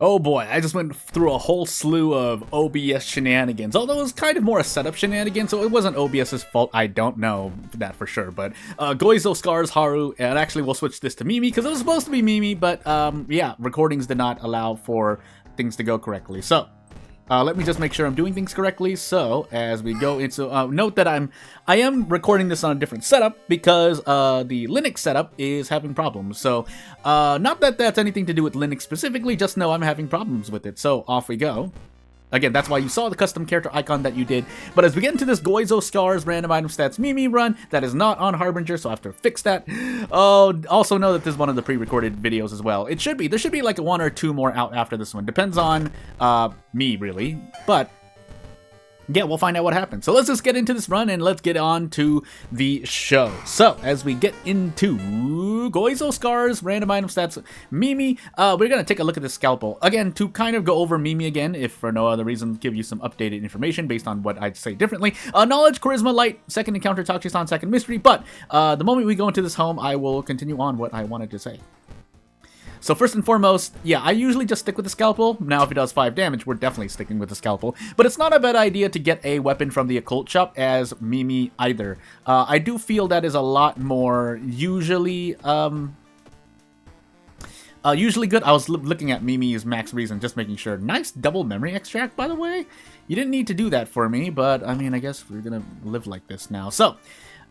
Oh boy, I just went through a whole slew of OBS shenanigans, although it was kind of more a setup shenanigan, so it wasn't OBS's fault. I don't know that for sure, but Goizo, Scars, Haru, and actually we'll switch this to Mimi, because it was supposed to be Mimi, but yeah, recordings did not allow for things to go correctly. So, let me just make sure I'm doing things correctly. So, as we go into, note that I am recording this on a different setup because the Linux setup is having problems. So, not that that's anything to do with Linux specifically, just know I'm having problems with it. So, off we go. Again, that's why you saw the custom character icon that you did. But as we get into this Goizo Scars random item stats Mimi run, that is not on Harbinger, so I have to fix that. Oh, also know that this is one of the pre-recorded videos as well. It should be. There should be like one or two more out after this one. Depends on me, really. But yeah, we'll find out what happens. So let's just get into this run and let's get on to the show. So as we get into Goizo Scars, random item stats, Mimi, we're going to take a look at the scalpel. Again, to kind of go over Mimi again, if for no other reason, give you some updated information based on what I'd say differently. Knowledge, Charisma, Light, second encounter, Tachi-san, second mystery. But the moment we go into this home, I will continue on what I wanted to say. So first and foremost, yeah, I usually just stick with the scalpel. Now if it does 5 damage, we're definitely sticking with the scalpel. But it's not a bad idea to get a weapon from the occult shop as Mimi either. I do feel that is a lot more usually usually good. I was looking at Mimi's max reason, just making sure. Nice double memory extract, by the way. You didn't need to do that for me, but I mean, I guess we're gonna live like this now. So,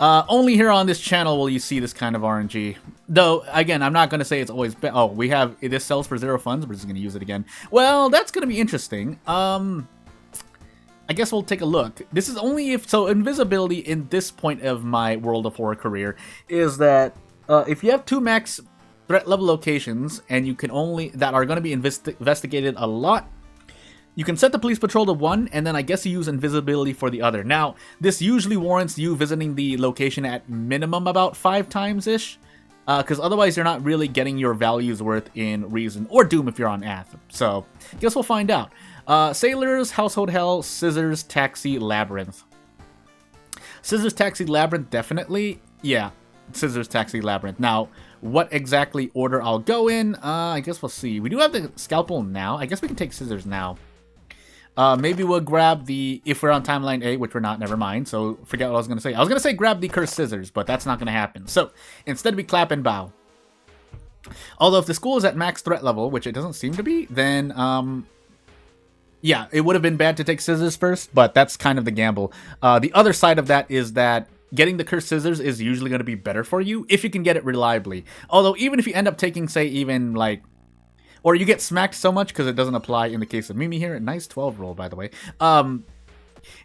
only here on this channel will you see this kind of RNG. Though, again, I'm not going to say it's always... Oh, we have... This sells for 0 funds. We're just going to use it again. Well, that's going to be interesting. I guess we'll take a look. This is only if... So, invisibility in this point of my World of Horror career is that if you have 2 max threat level locations and you can only... That are going to be investigated a lot, you can set the police patrol to 1, and then I guess you use invisibility for the other. Now, this usually warrants you visiting the location at minimum about 5 times-ish, because otherwise you're not really getting your values worth in Reason, or Doom if you're on Ath. So, guess we'll find out. Sailors, Household Hell, Scissors, Taxi, Labyrinth. Scissors, Taxi, Labyrinth, definitely. Yeah, Scissors, Taxi, Labyrinth. Now, what exactly order I'll go in, I guess we'll see. We do have the scalpel now. I guess we can take Scissors now. Maybe we'll grab the, if we're on timeline A, which we're not, never mind, so forget what I was going to say. I was going to say grab the Cursed Scissors, but that's not going to happen. So, instead we clap and bow. Although if the school is at max threat level, which it doesn't seem to be, then, yeah, it would have been bad to take Scissors first, but that's kind of the gamble. The other side of that is that getting the Cursed Scissors is usually going to be better for you, if you can get it reliably. Although, even if you end up taking, say, even, like, or you get smacked so much because it doesn't apply in the case of Mimi here. A nice 12 roll, by the way.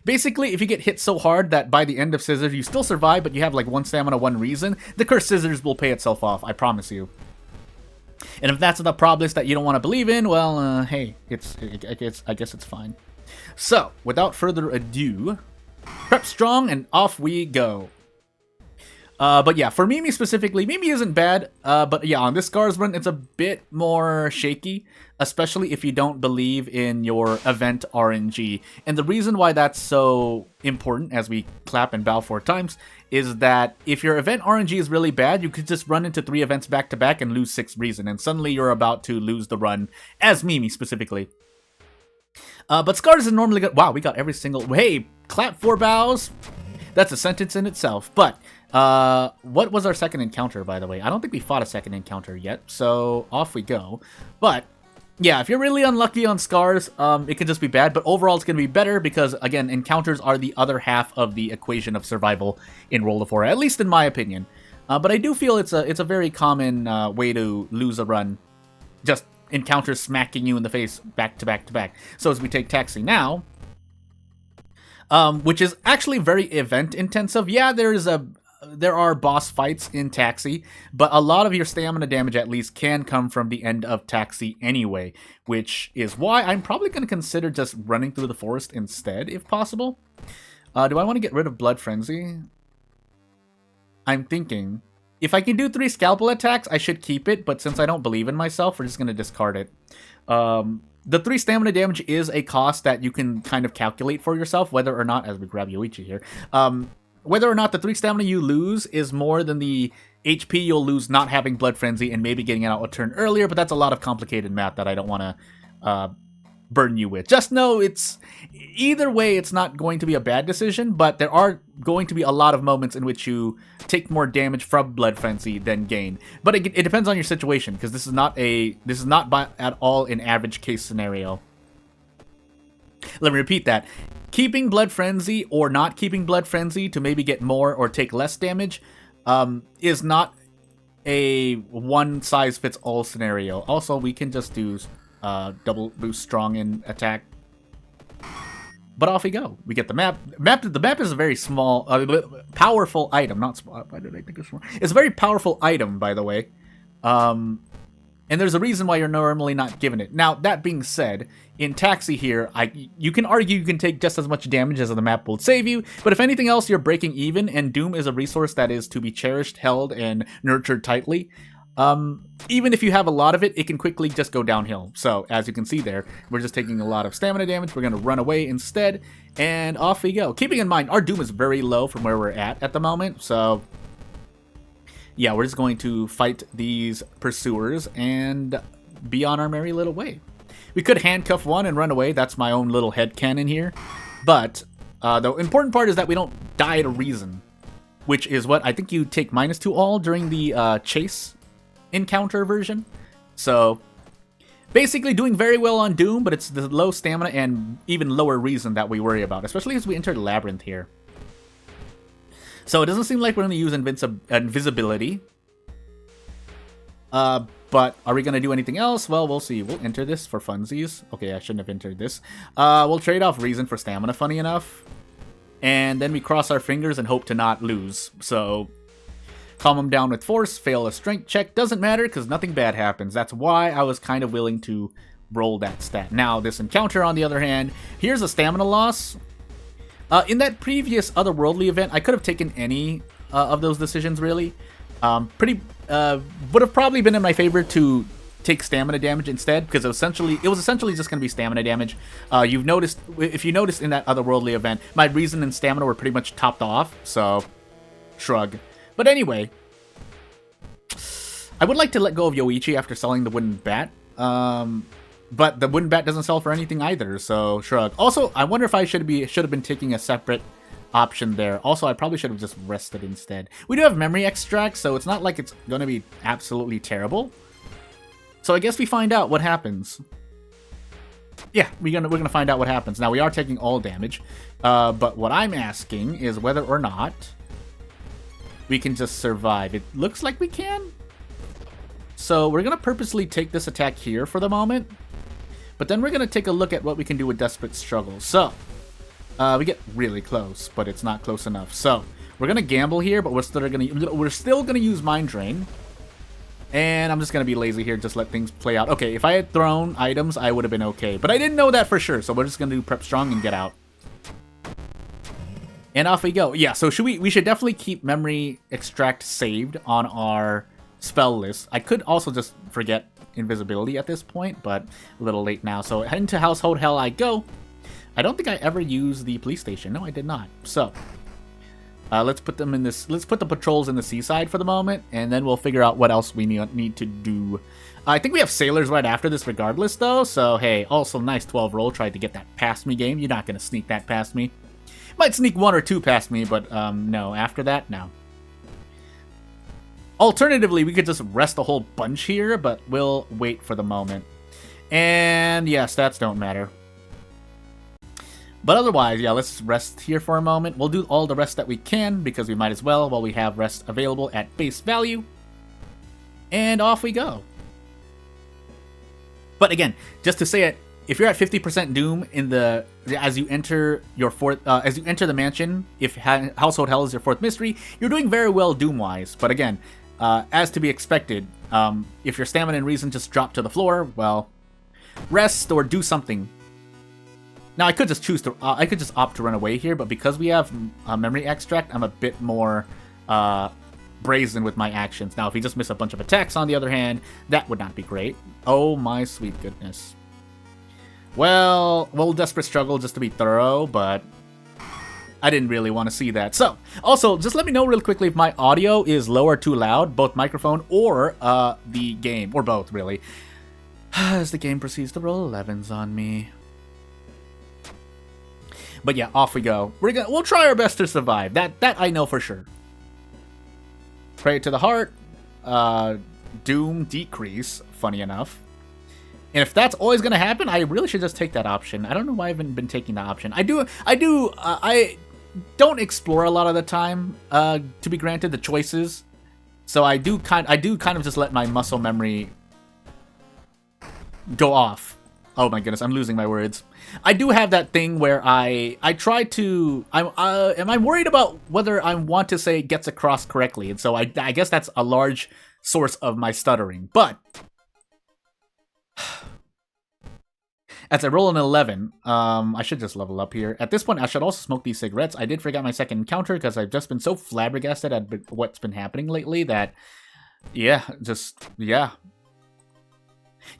Basically, if you get hit so hard that by the end of Scissors you still survive, but you have like 1 stamina, 1 reason, the Cursed Scissors will pay itself off. I promise you. And if that's the problem that you don't want to believe in, well, hey, I guess it's fine. So, without further ado, prep strong and off we go. But yeah, for Mimi specifically, Mimi isn't bad, but yeah, on this Scars run, it's a bit more shaky, especially if you don't believe in your event RNG. And the reason why that's so important, as we clap and bow 4 times, is that if your event RNG is really bad, you could just run into 3 events back to back and lose 6 reason, and suddenly you're about to lose the run, as Mimi specifically. But Scars is normally good. Wow, we got every single... Hey, clap 4 bows. That's a sentence in itself, but... what was our second encounter, by the way? I don't think we fought a second encounter yet, so off we go. But, yeah, if you're really unlucky on Scars, it could just be bad, but overall it's going to be better because, again, encounters are the other half of the equation of survival in World of Horror, at least in my opinion. But I do feel it's a very common way to lose a run. Just encounters smacking you in the face back to back to back. So as we take Taxi now... which is actually very event intensive. Yeah, there are boss fights in Taxi, but a lot of your stamina damage at least can come from the end of Taxi anyway, which is why I'm probably going to consider just running through the forest instead, if possible. Do I want to get rid of Blood Frenzy? I'm thinking, if I can do 3 scalpel attacks, I should keep it, but since I don't believe in myself, we're just going to discard it. The 3 stamina damage is a cost that you can kind of calculate for yourself, whether or not, as we grab Yoichi here, whether or not the 3 stamina you lose is more than the HP you'll lose not having Blood Frenzy and maybe getting it out a turn earlier, but that's a lot of complicated math that I don't want to burn you with. Just know it's either way, it's not going to be a bad decision, but there are going to be a lot of moments in which you take more damage from Blood Frenzy than gain. But it depends on your situation, because this is not at all an average case scenario. Let me repeat that. Keeping Blood Frenzy or not keeping Blood Frenzy to maybe get more or take less damage is not a one-size-fits-all scenario. Also, we can just do double boost strong in attack. But off we go. We get the map. The map is a very small, powerful item. Not small. Why did I think it's small? It's a very powerful item, by the way. And there's a reason why you're normally not given it. Now, that being said, in Taxi here, you can argue you can take just as much damage as the map will save you, but if anything else, you're breaking even, and Doom is a resource that is to be cherished, held, and nurtured tightly. Even if you have a lot of it, it can quickly just go downhill. So, as you can see there, we're just taking a lot of stamina damage. We're going to run away instead, and off we go. Keeping in mind, our Doom is very low from where we're at the moment, so yeah, we're just going to fight these pursuers and be on our merry little way. We could handcuff one and run away. That's my own little headcanon here. But the important part is that we don't die at a reason, which is what I think you take -2 all during the chase encounter version. So basically doing very well on Doom, but it's the low stamina and even lower reason that we worry about, especially as we enter the Labyrinth here. So it doesn't seem like we're going to use invisibility. But are we going to do anything else? Well, we'll see. We'll enter this for funsies. Okay, I shouldn't have entered this. We'll trade off reason for stamina, funny enough. And then we cross our fingers and hope to not lose. So calm them down with force, fail a strength check. Doesn't matter because nothing bad happens. That's why I was kind of willing to roll that stat. Now, this encounter, on the other hand, here's a stamina loss. In that previous otherworldly event, I could have taken any of those decisions, really. Would have probably been in my favor to take stamina damage instead, because it was essentially just going to be stamina damage. If you noticed in that otherworldly event, my reason and stamina were pretty much topped off, so shrug. But anyway, I would like to let go of Yoichi after selling the wooden bat. But the wooden bat doesn't sell for anything either, so shrug. Also, I wonder if I should have been taking a separate option there. Also, I probably should have just rested instead. We do have memory extract, so it's not like it's going to be absolutely terrible. So I guess we find out what happens. Yeah, we're gonna find out what happens. Now, we are taking all damage, but what I'm asking is whether or not we can just survive. It looks like we can. So we're going to purposely take this attack here for the moment. But then we're going to take a look at what we can do with Desperate Struggle. So, we get really close, but it's not close enough. So, we're going to gamble here, but we're still going to use Mind Drain. And I'm just going to be lazy here, just let things play out. Okay, if I had thrown items, I would have been okay. But I didn't know that for sure, so we're just going to do Prep Strong and get out. And off we go. Yeah, so we should definitely keep Memory Extract saved on our spell list. I could also just forget invisibility at this point, but a little late now. So into Household Hell I go. I don't think I ever used the police station. No, I did not. So let's put them in this. Let's put the patrols in the seaside for the moment, and then we'll figure out what else we need to do. I think we have sailors right after this, regardless, though. So hey, also nice 12 roll. Tried to get that past me game. You're not gonna sneak that past me. Might sneak 1 or 2 past me, but no. After that, no. Alternatively, we could just rest a whole bunch here, but we'll wait for the moment. And yeah, stats don't matter. But otherwise, yeah, let's rest here for a moment. We'll do all the rest that we can, because we might as well while we have rest available at base value. And off we go. But again, just to say it, if you're at 50% Doom as you enter the mansion, if Household Hell is your 4th mystery, you're doing very well Doom-wise. But again, as to be expected, if your stamina and reason just drop to the floor, well, rest or do something. Now I could just opt to run away here, but because we have memory extract, I'm a bit more brazen with my actions. Now, if we just miss a bunch of attacks, on the other hand, that would not be great. Oh my sweet goodness. Well, we'll Desperate Struggle just to be thorough, but I didn't really want to see that. So, also, just let me know real quickly if my audio is low or too loud, both microphone or the game, or both, really. As the game proceeds to roll 11s on me. But yeah, off we go. We'll try our best to survive. That I know for sure. Pray to the heart. Doom decrease, funny enough. And if that's always going to happen, I really should just take that option. I don't know why I haven't been taking that option. I don't explore a lot of the time, to be granted, the choices. So I do kind of just let my muscle memory go off. Oh my goodness, I'm losing my words. I do have that thing where I try to... am I worried about whether I want to say gets across correctly? And so I guess that's a large source of my stuttering. But as I roll an 11, I should just level up here. At this point, I should also smoke these cigarettes. I did forget my second encounter because I've just been so flabbergasted at what's been happening lately that, yeah.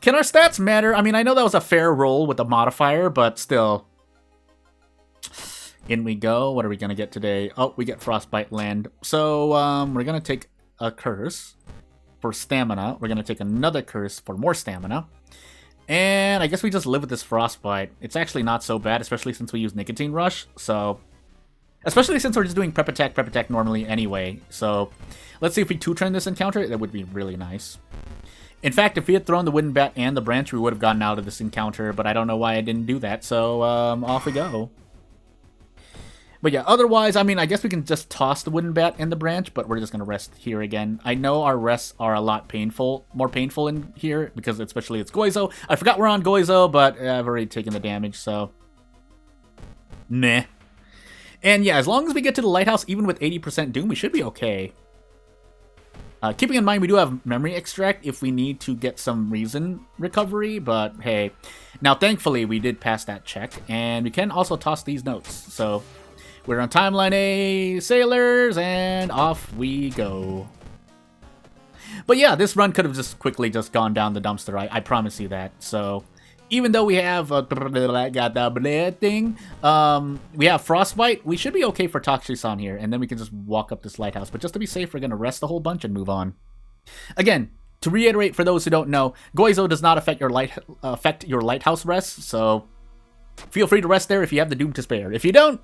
Can our stats matter? I mean, I know that was a fair roll with the modifier, but still. In we go. What are we going to get today? Oh, we get Frostbite Land. So, we're going to take a curse for stamina. We're going to take another curse for more stamina. And I guess we just live with this Frostbite. It's actually not so bad, especially since we use Nicotine Rush. So, especially since we're just doing prep attack normally anyway. So, let's see if we two-turn this encounter. That would be really nice. In fact, if we had thrown the Wooden Bat and the Branch, we would have gotten out of this encounter. But I don't know why I didn't do that. So, off we go. But yeah, otherwise, I mean, I guess we can just toss the Wooden Bat and the Branch, but we're just going to rest here again. I know our rests are a lot more painful in here, because especially it's Goizo. I forgot we're on Goizo, but I've already taken the damage, so... meh. And yeah, as long as we get to the Lighthouse, even with 80% Doom, we should be okay. Keeping in mind, we do have Memory Extract if we need to get some Reason recovery, but hey. Now, thankfully, we did pass that check, and we can also toss these notes, so... We're on Timeline A, Sailors, and off we go. But yeah, this run could have just quickly gone down the dumpster, I promise you that. So, even though we have thing, we have Frostbite, we should be okay for Toxie-san here, and then we can just walk up this lighthouse. But just to be safe, we're going to rest a whole bunch and move on. Again, to reiterate for those who don't know, Goizo does not affect your lighthouse rests, so feel free to rest there if you have the Doom to spare. If you don't,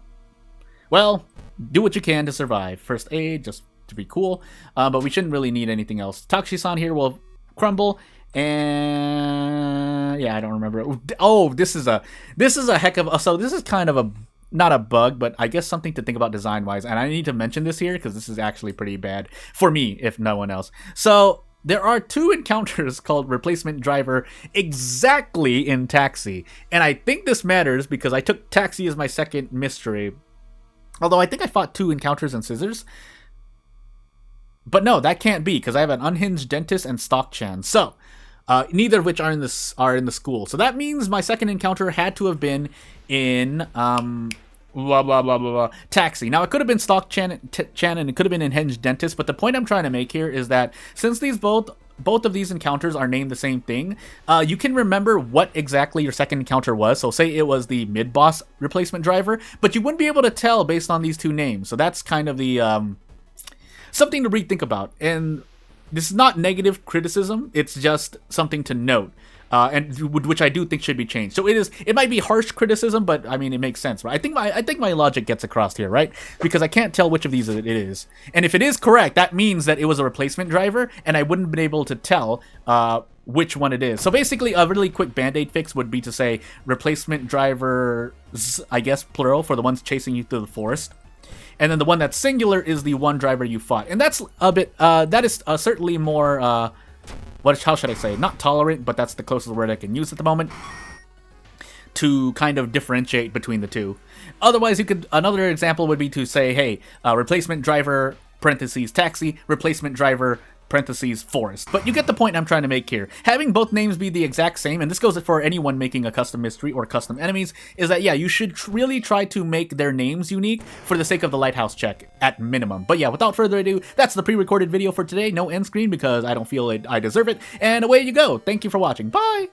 well, do what you can to survive. First aid, just to be cool. But we shouldn't really need anything else. Toxie-san here will crumble. And yeah, I don't remember. Oh, this is a heck of... So this is kind of a... Not a bug, but I guess something to think about design-wise. And I need to mention this here because this is actually pretty bad. For me, if no one else. So... There are two encounters called Replacement Driver exactly in Taxi. And I think this matters because I took Taxi as my second mystery. Although I think I fought two encounters in Scissors. But no, that can't be, because I have an Unhinged Dentist and Stock-chan. So, neither of which are in the school. So that means my second encounter had to have been in, Taxi. Now, it could have been Stock-chan and it could have been Unhinged Dentist, but the point I'm trying to make here is that since these both of these encounters are named the same thing, you can remember what exactly your second encounter was. So say it was the mid-boss Replacement Driver, but you wouldn't be able to tell based on these two names. So that's kind of the something to rethink about. And this is not negative criticism, it's just something to note. And which I do think should be changed. So it might be harsh criticism, but I mean it makes sense, right? I think my logic gets across here, right? Because I can't tell which of these it is. And if it is correct, that means that it was a Replacement Driver, and I wouldn't have been able to tell which one it is. So basically, a really quick band-aid fix would be to say Replacement Drivers, I guess plural, for the ones chasing you through the forest. And then the one that's singular is the one driver you fought. And that's a bit, that is certainly more, how should I say? Not tolerant, but that's the closest word I can use at the moment to kind of differentiate between the two. Otherwise, another example would be to say, hey, Replacement Driver, parentheses, Taxi, Replacement Driver, parentheses, Forest. But you get the point I'm trying to make here. Having both names be the exact same, and this goes for anyone making a custom mystery or custom enemies, is that, yeah, you should really try to make their names unique for the sake of the lighthouse check, at minimum. But yeah, without further ado, that's the pre-recorded video for today. No end screen because I don't feel I deserve it. And away you go. Thank you for watching. Bye!